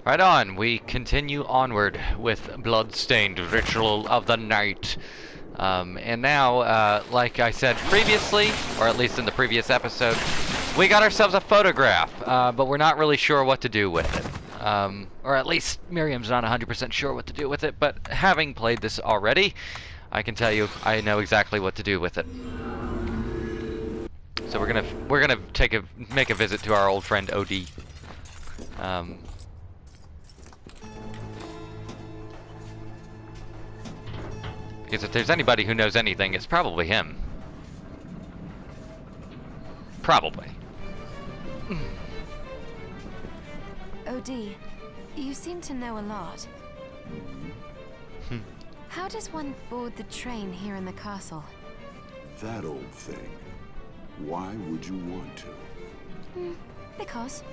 Right on, we continue onward with Bloodstained, Ritual of the Night. And now, like I said previously, or at least in the previous episode, we got ourselves a photograph, but we're not really sure what to do with it. Or at least Miriam's not 100% sure what to do with it, but having played this already, I can tell you I know exactly what to do with it. So we're gonna make a visit to our old friend OD. Because if there's anybody who knows anything, it's probably him. Probably. OD, you seem to know a lot. How does one board the train here in the castle? That old thing. Why would you want to? Because?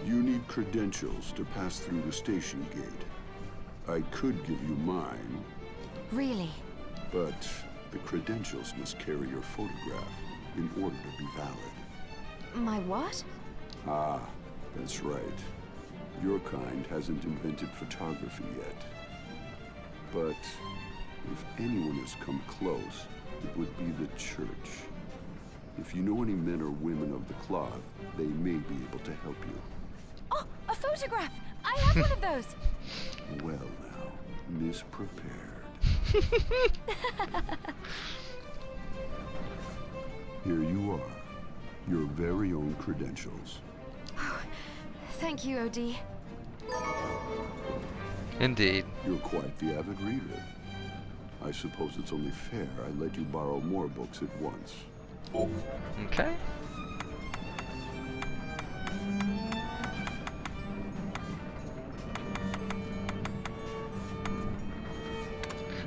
You need credentials to pass through the station gate. I could give you mine. Really? But the credentials must carry your photograph in order to be valid. My what? Ah, that's right. Your kind hasn't invented photography yet. But if anyone has come close, it would be the church. If you know any men or women of the cloth, they may be able to help you. Oh, a photograph! I have one of those! Well now, misprepared. Here you are. Your very own credentials. Thank you, OD. Indeed. You're quite the avid reader. I suppose it's only fair I let you borrow more books at once. Okay.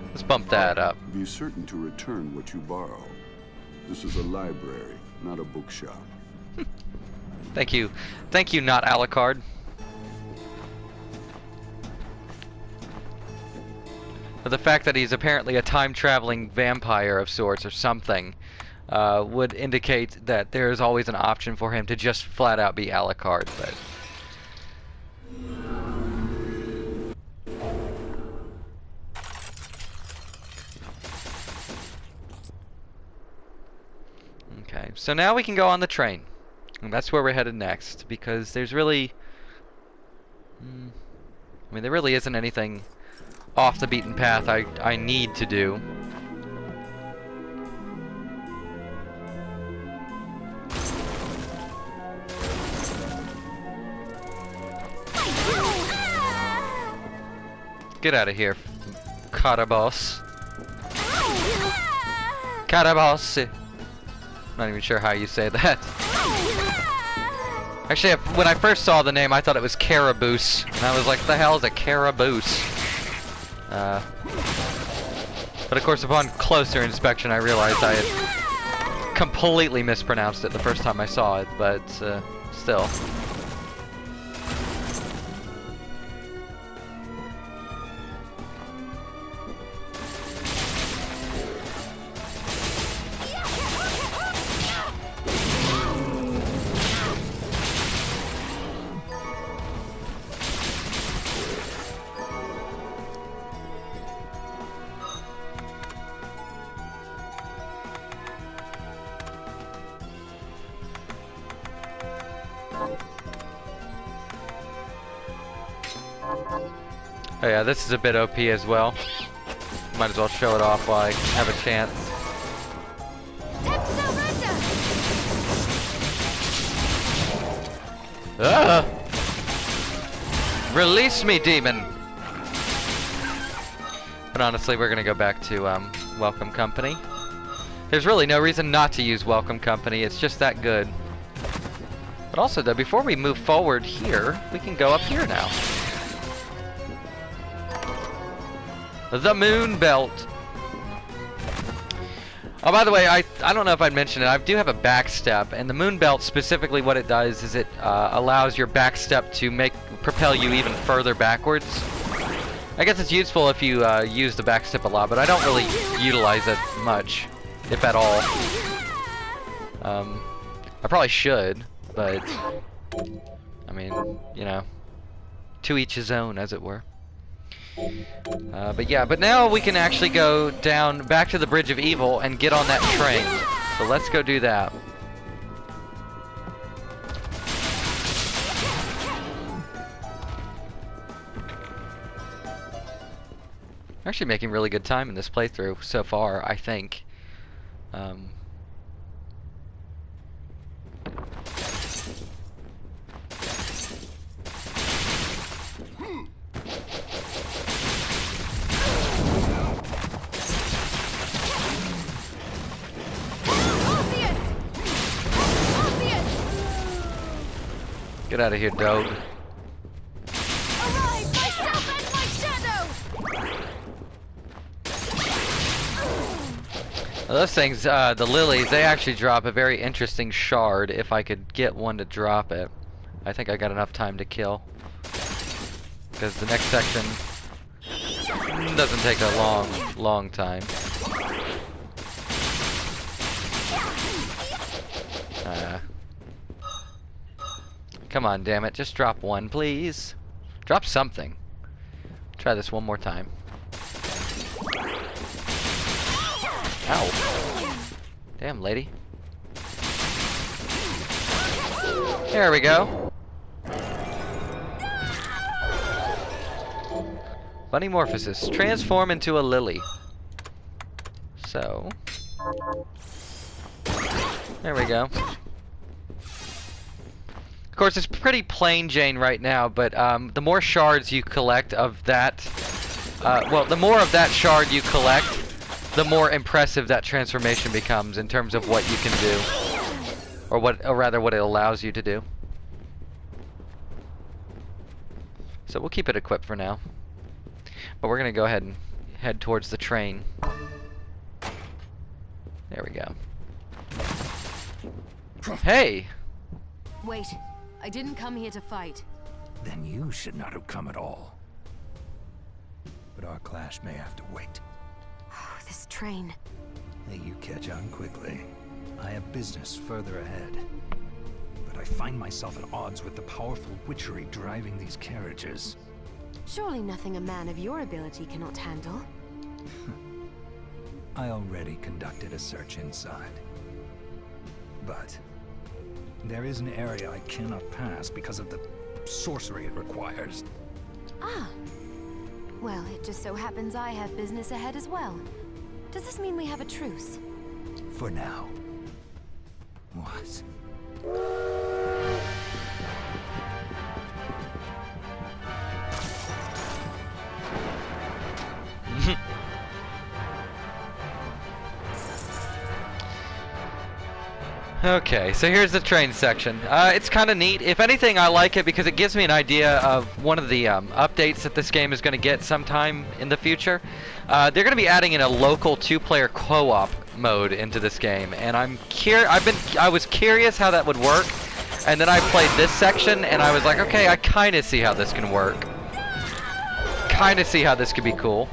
Let's bump that up. Be certain to return what you borrow. This is a library, not a bookshop. Thank you. Thank you, not Alucard. But the fact that he's apparently a time-traveling vampire of sorts or something would indicate that there is always an option for him to just flat-out be Alucard, but... Okay, so now we can go on the train. And that's where we're headed next, because there's really... I mean, there really isn't anything off the beaten path I need to do. Get out of here, Carabos. Carabos. Not even sure how you say that. Actually, when I first saw the name, I thought it was Caraboose, and I was like, the hell is a Caraboose? But of course, upon closer inspection, I realized I had completely mispronounced it the first time I saw it, but still. Oh yeah, this is a bit OP as well. Might as well show it off while I have a chance. Ah! Release me, demon! But honestly, we're gonna go back to Welcome Company. There's really no reason not to use Welcome Company, it's just that good. But also though, before we move forward here, we can go up here now. The Moon Belt. Oh, by the way, I don't know if I'd mentioned it. I do have a back step, and the Moon Belt specifically, what it does is it allows your back step to propel you even further backwards. I guess it's useful if you use the back step a lot, but I don't really utilize it much, if at all. I probably should, but I mean, you know, To each his own, as it were. But now we can actually go down back to the Bridge of Evil and get on that train. So let's go do that. Actually making really good time in this playthrough so far, I think. Get out of here, dog. Arise, myself and my shadow! Those things, the lilies, they actually drop a very interesting shard if I could get one to drop it. I think I got enough time to kill. Because the next section doesn't take a long time. Come on, damn it. Just drop one, please. Drop something. Try this one more time. Ow. Damn, lady. There we go. Bunny morphosis. Transform into a lily. So. There we go. Of course, it's pretty plain Jane right now, but the more shards you collect of that, well, the more of that shard you collect, the more impressive that transformation becomes in terms of what you can do, or rather, what it allows you to do. So we'll keep it equipped for now, but we're gonna go ahead and head towards the train. There we go. Hey! Wait, I didn't come here to fight. Then you should not have come at all. But our clash may have to wait. Oh, this train. Hey, you catch on quickly. I have business further ahead. But I find myself at odds with the powerful witchery driving these carriages. Surely nothing a man of your ability cannot handle. I already conducted a search inside. But there is an area I cannot pass because of the sorcery it requires. Ah. Well, it just so happens I have business ahead as well. Does this mean we have a truce? For now. What? Okay, so here's the train section. It's kind of neat. If anything, I like it because it gives me an idea of one of the updates that this game is going to get sometime in the future. They're going to be adding in a local two-player co-op mode into this game, and I was curious how that would work, and then I played this section, and I was like, okay, I kind of see how this can work. Kind of see how this could be cool.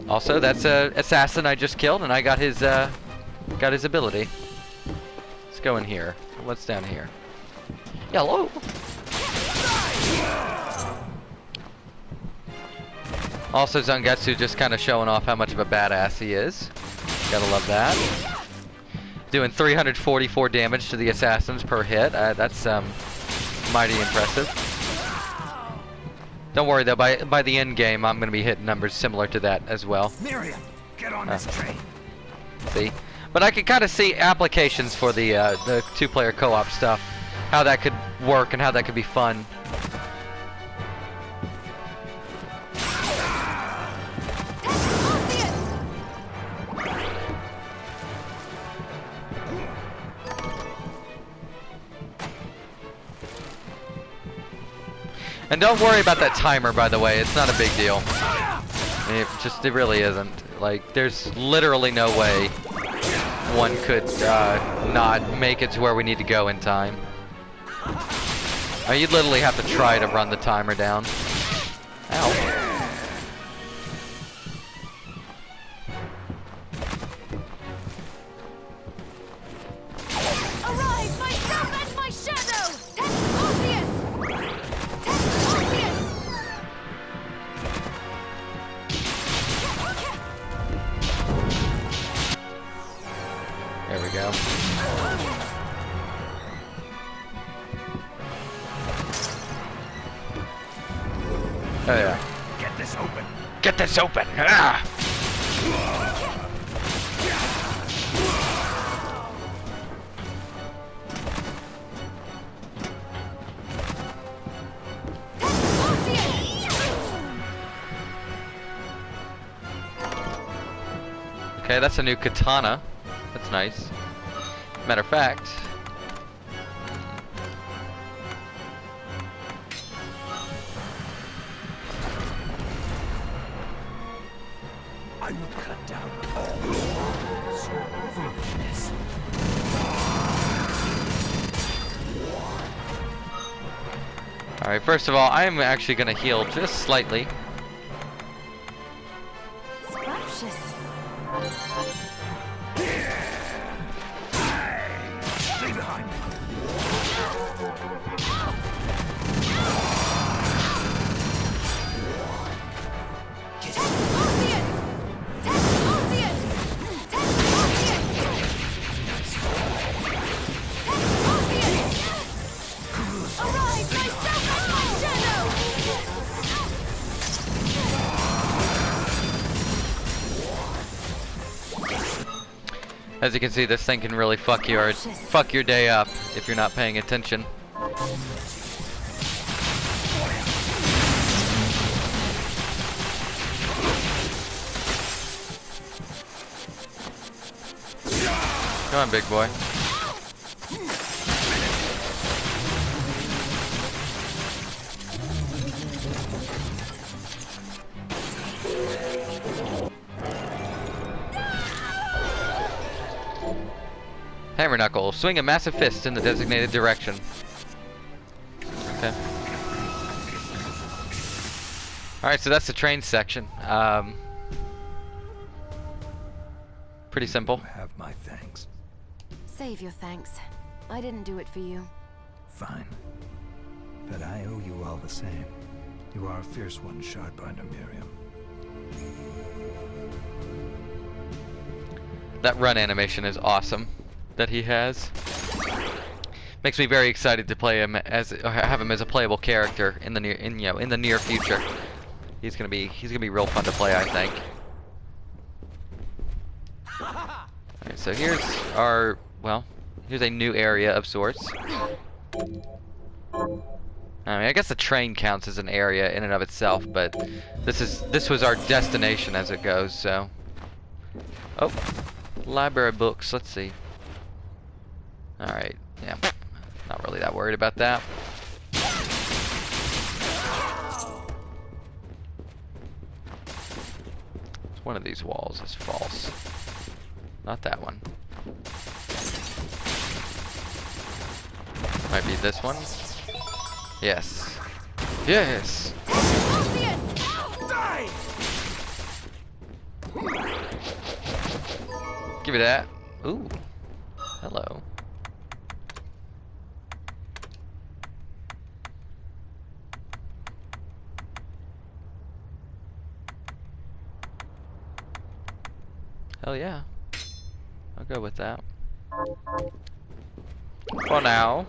Also, that's a assassin I just killed, and I got his ability. Let's go in here. What's down here? Hello. Also, Zangetsu just kind of showing off how much of a badass he is. Gotta love that. Doing 344 damage to the assassins per hit. That's mighty impressive. Don't worry though. By the end game, I'm gonna be hitting numbers similar to that as well. Miriam, get on this train. See. But I could kind of see applications for the two-player co-op stuff, how that could work and how that could be fun. And don't worry about that timer, by the way. It's not a big deal. It really isn't. Like, there's literally no way one could not make it to where we need to go in time. You'd literally have to try to run the timer down. Ow. Arise, myself and my shadow! Testimonius! Testimonius! Oh yeah. Get this open. Get this open! Ah! Okay, that's a new katana. That's nice. Matter of fact, I will cut down all foolishness. alright, first of all, I am actually gonna heal just slightly. Scrumptious. Stay behind me. As you can see, this thing can really fuck your day up if you're not paying attention. Come on, big boy. Hammer Knuckle. Swing a massive fist in the designated direction. Okay. Alright, so that's the train section. Pretty simple. You have my thanks. Save your thanks. I didn't do it for you. Fine. But I owe you all the same. You are a fierce one, Shardbinder Miriam. That run animation is awesome that he has. Makes me very excited to play him as have him as a playable character in the near future. He's gonna be real fun to play, I think. Alright, so here's here's a new area of sorts. I mean, I guess the train counts as an area in and of itself, but this was our destination as it goes, so. Oh, library books, let's see. Alright, yeah, not really that worried about that. One of these walls is false. Not that one. Might be this one. Yes. Yes! Give me that. Ooh. Hello. Hell yeah. I'll go with that. For now.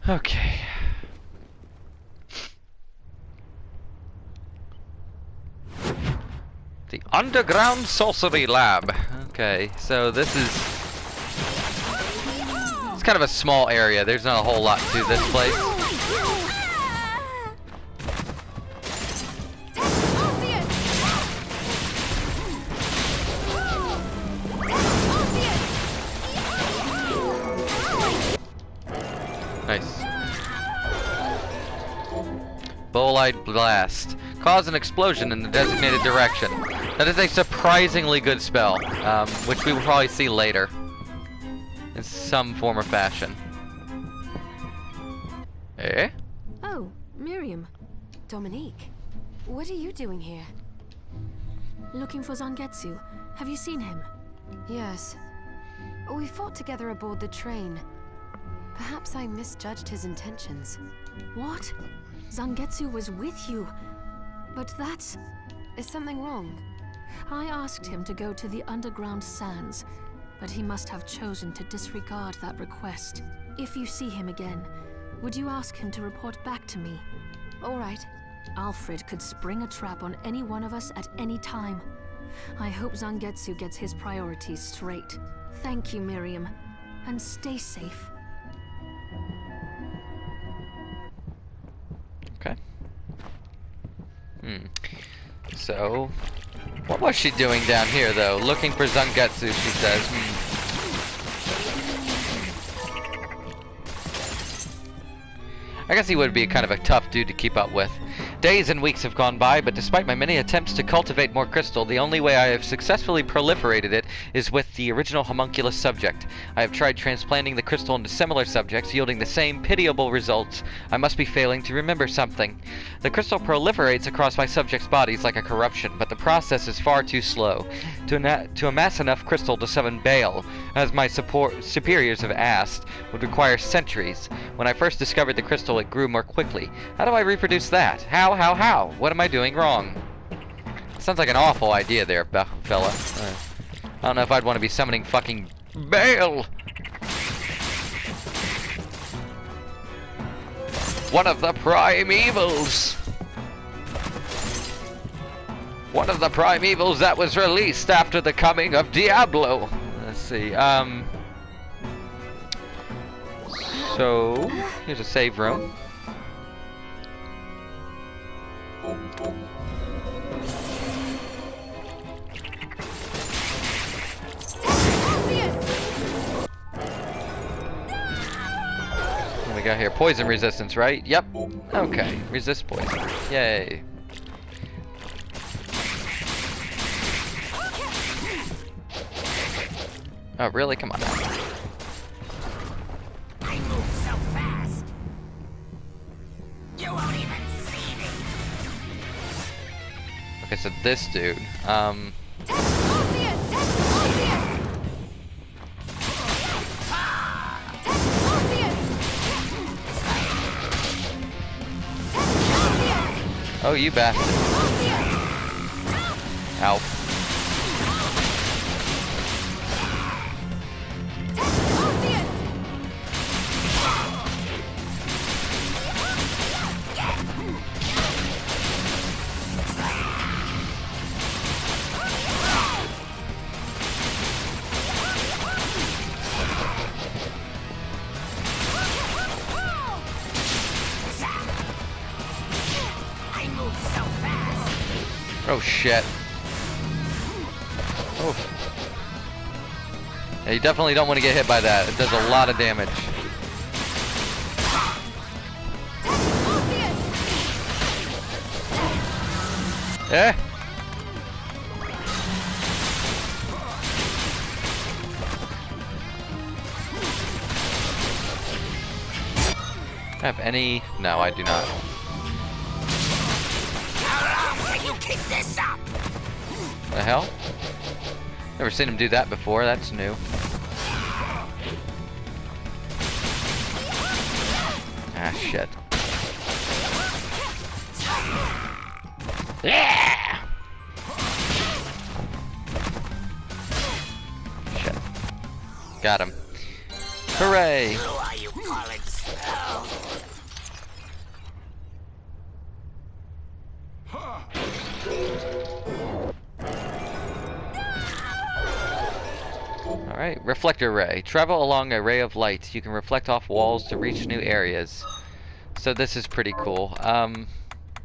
Okay. The Underground Sorcery Lab. Okay, so this is... It's kind of a small area. There's not a whole lot to this place. Nice. Bolide Blast. Cause an explosion in the designated direction. That is a surprisingly good spell, which we will probably see later. In some form or fashion. Eh? Oh, Miriam. Dominique. What are you doing here? Looking for Zangetsu. Have you seen him? Yes. We fought together aboard the train. Perhaps I misjudged his intentions. What? Zangetsu was with you. But that's... Is something wrong? I asked him to go to the underground sands, but he must have chosen to disregard that request. If you see him again, would you ask him to report back to me? All right. Alfred could spring a trap on any one of us at any time. I hope Zangetsu gets his priorities straight. Thank you, Miriam. And stay safe. Okay. So, what was she doing down here, though? Looking for Zangetsu, she says. I guess he would be kind of a tough dude to keep up with. Days and weeks have gone by, but despite my many attempts to cultivate more crystal, the only way I have successfully proliferated it is with the original homunculus subject. I have tried transplanting the crystal into similar subjects, yielding the same pitiable results. I must be failing to remember something. The crystal proliferates across my subjects' bodies like a corruption, but the process is far too slow. To amass enough crystal to summon Baal, as my superiors have asked, would require centuries. When I first discovered the crystal, it grew more quickly. How do I reproduce that? How? What am I doing wrong? Sounds like an awful idea there, fella. I don't know if I'd want to be summoning fucking Baal! One of the prime evils! One of the prime evils that was released after the coming of Diablo! Let's see, so, here's a save room. What do we got here? Poison resistance, right? Yep. Okay. Resist poison. Yay. Oh, really? Come on now. I move so fast. You won't even see me. Okay, so this dude, oh, you bastard. Ow. Oh shit. Oh. Yeah, you definitely don't want to get hit by that. It does a lot of damage. Eh? Have any? No, I do not. How long can you keep this up? The hell? Never seen him do that before. That's new. Ah, shit. Yeah! Shit. Got him. Hooray! Who are you calling slow? Alright, reflector ray. Travel along a ray of light. You can reflect off walls to reach new areas. So this is pretty cool.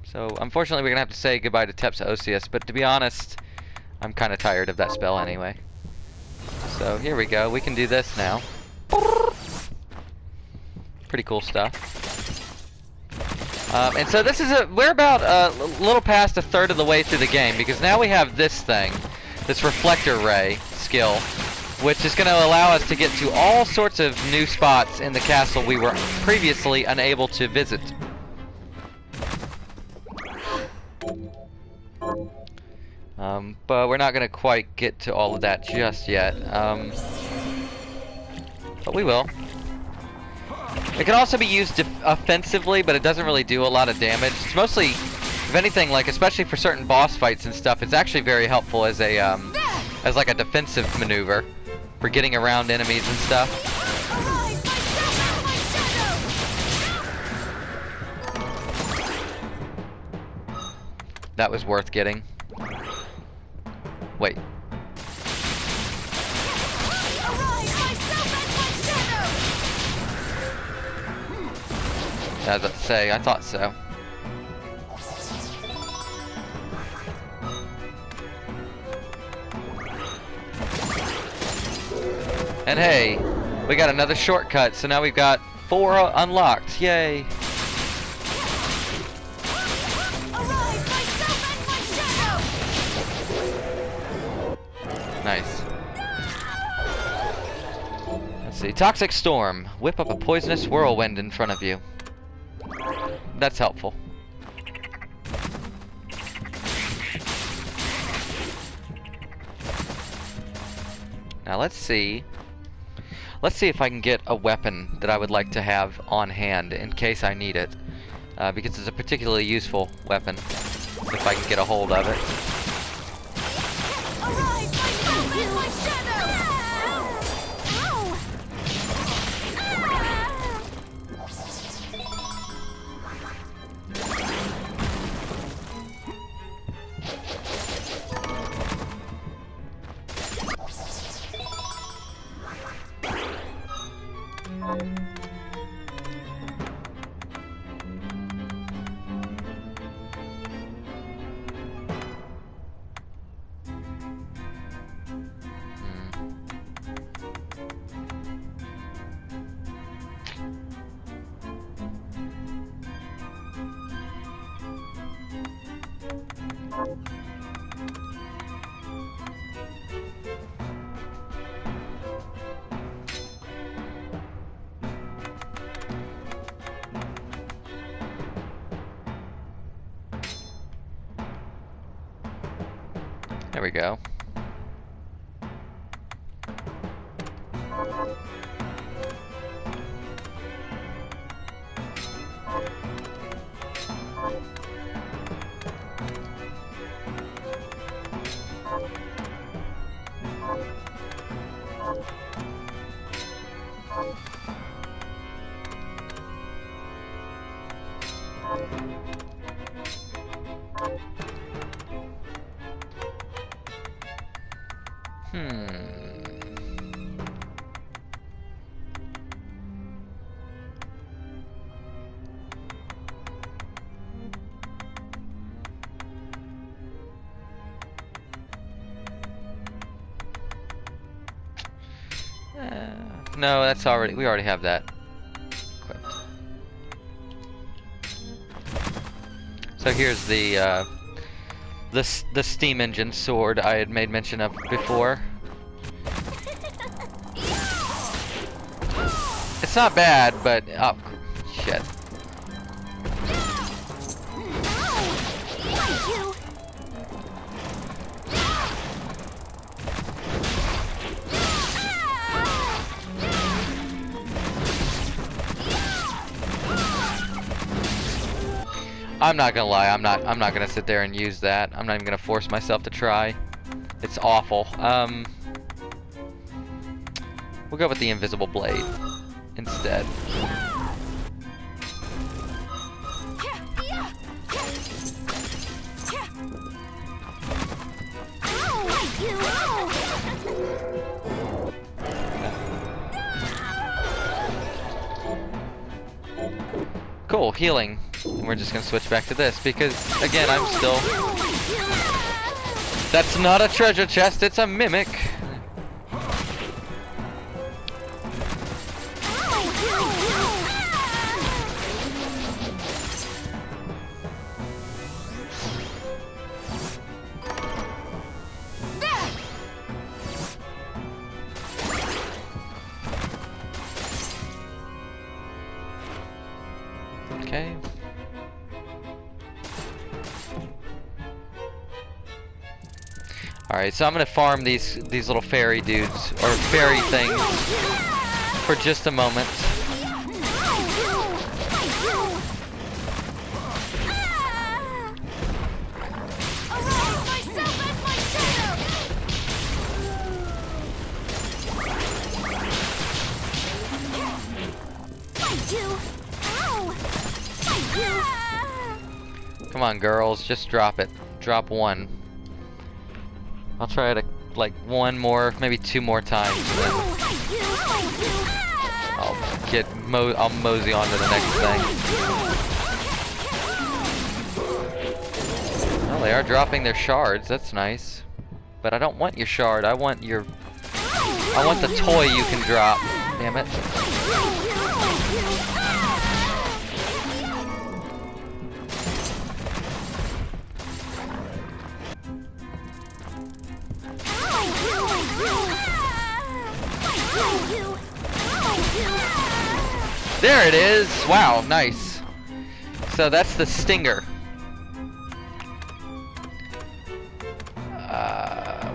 So unfortunately we're gonna have to say goodbye to Teps Osius, but to be honest, I'm kinda tired of that spell anyway. So here we go, we can do this now. Pretty cool stuff. And so this is we're about a little past a third of the way through the game, because now we have this thing, this reflector ray skill, which is going to allow us to get to all sorts of new spots in the castle we were previously unable to visit. But we're not going to quite get to all of that just yet. But we will. It can also be used offensively, but it doesn't really do a lot of damage. It's mostly, if anything, like especially for certain boss fights and stuff, it's actually very helpful as a as like a defensive maneuver for getting around enemies and stuff. That was worth getting. Wait. I was about to say, I thought so. And hey, we got another shortcut, so now we've got 4 unlocked. Yay! Nice. Let's see. Toxic Storm. Whip up a poisonous whirlwind in front of you. That's helpful. Now let's see. Let's see if I can get a weapon that I would like to have on hand in case I need it. Because it's a particularly useful weapon if I can get a hold of it. There we go. No, that's already, we already have that equipped. So here's the steam engine sword I had made mention of before. It's not bad, but oh shit. I'm not gonna lie, I'm not gonna sit there and use that. I'm not even gonna force myself to try. It's awful. We'll go with the invisible blade instead. Cool, healing. And we're just gonna switch back to this because, again, I'm still... That's not a treasure chest, it's a mimic. Okay. Alright, so I'm gonna farm these little fairy dudes, or fairy things, for just a moment. Come on, girls, just drop it. Drop one. I'll try to, like, one more, maybe two more times, and then I'll mosey on to the next thing. Well, they are dropping their shards. That's nice. But I don't want your shard. I want the toy you can drop. Damn it. There it is! Wow, nice. So that's the stinger.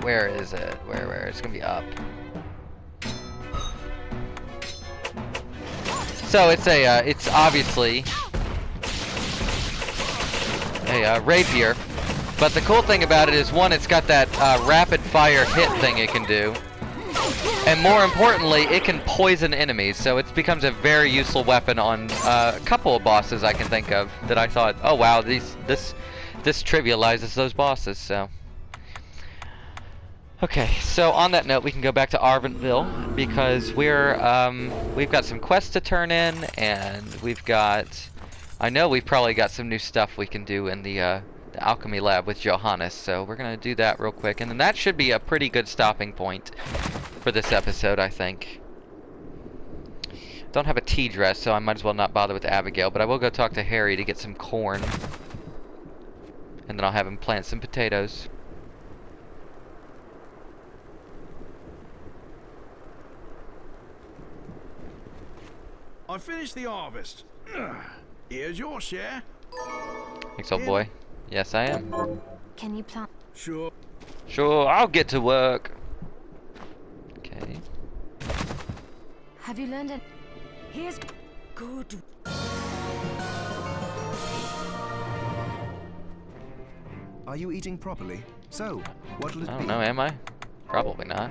Where is it? Where? It's gonna be up. So it's it's obviously a rapier. But the cool thing about it is, one, it's got that rapid fire hit thing it can do. And more importantly, it can poison enemies, so it becomes a very useful weapon on a couple of bosses I can think of that I thought, oh wow, this trivializes those bosses. So, okay, so on that note, we can go back to Arventville because we've got some quests to turn in, and I know we've probably got some new stuff we can do in the alchemy lab with Johannes, so we're gonna do that real quick, and then that should be a pretty good stopping point for this episode, I think. Don't have a tea dress, so I might as well not bother with Abigail, but I will go talk to Harry to get some corn, and then I'll have him plant some potatoes. I finished the harvest. Here's your share. Thanks, old boy. Yes, I am. Can you plant? Sure. Sure, I'll get to work. Okay. Have you learned it? Here's good. Are you eating properly? So, what'll it I be? don't know, am I? Probably not.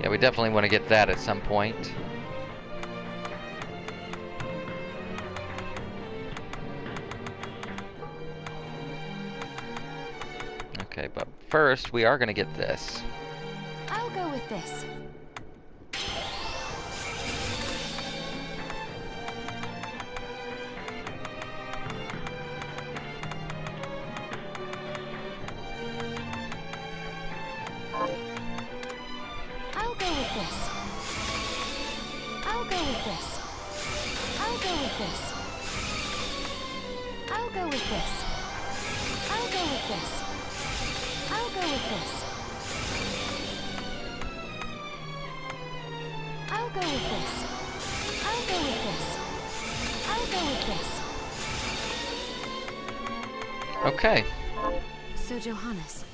Yeah, we definitely want to get that at some point. Okay, but first we are going to get this. I'll go with this. I'll go with this. I'll go with this. I'll go with this. I'll go with this. I'll go with this. I'll go with this. I'll go with this. I'll go with this. I'll go with this. Okay. So, Johannes,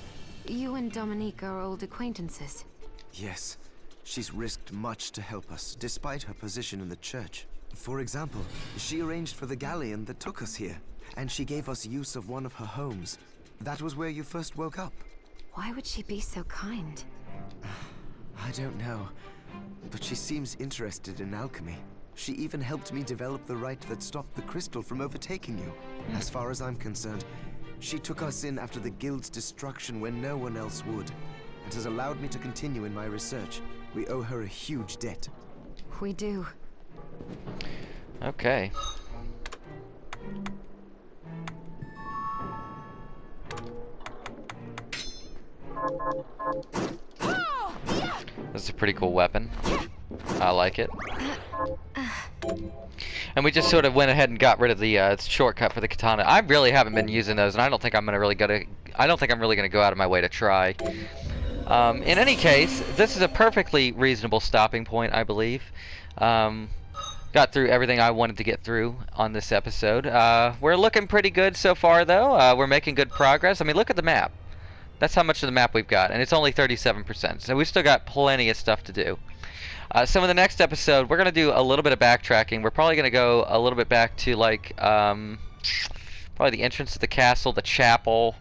you and Dominique are old acquaintances. Yes. She's risked much to help us, despite her position in the church. For example, she arranged for the galleon that took us here, and she gave us use of one of her homes. That was where you first woke up. Why would she be so kind? I don't know, but she seems interested in alchemy. She even helped me develop the rite that stopped the crystal from overtaking you. As far as I'm concerned, she took us in after the guild's destruction when no one else would, and has allowed me to continue in my research. We owe her a huge debt. We do. Okay. This is a pretty cool weapon. I like it. And we just sort of went ahead and got rid of the shortcut for the katana. I really haven't been using those, and I don't think I'm really gonna go out of my way to try. In any case, this is a perfectly reasonable stopping point, I believe. got through everything I wanted to get through on this episode. We're looking pretty good so far, though. We're making good progress. I mean, look at the map. That's how much of the map we've got, and it's only 37%. So we've still got plenty of stuff to do. So in the next episode, we're going to do a little bit of backtracking. We're probably going to go a little bit back to, like, probably the entrance to the castle, the chapel,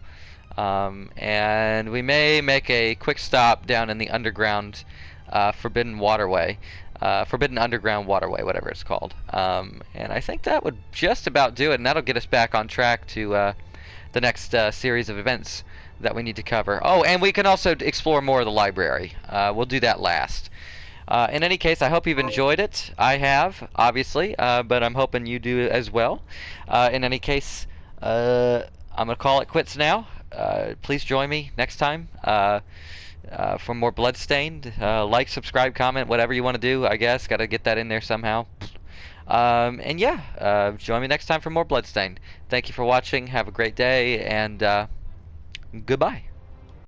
and we may make a quick stop down in the underground Forbidden Waterway. Forbidden Underground Waterway, whatever it's called. And I think that would just about do it, and that'll get us back on track to the next series of events that we need to cover. Oh, and we can also explore more of the library. We'll do that last. In any case, I hope you've enjoyed it. I have, obviously, but I'm hoping you do as well. In any case, I'm going to call it quits now. Please join me next time for more Bloodstained. Like, subscribe, comment, whatever you want to do, I guess. Got to get that in there somehow. And yeah, join me next time for more Bloodstained. Thank you for watching. Have a great day, and goodbye.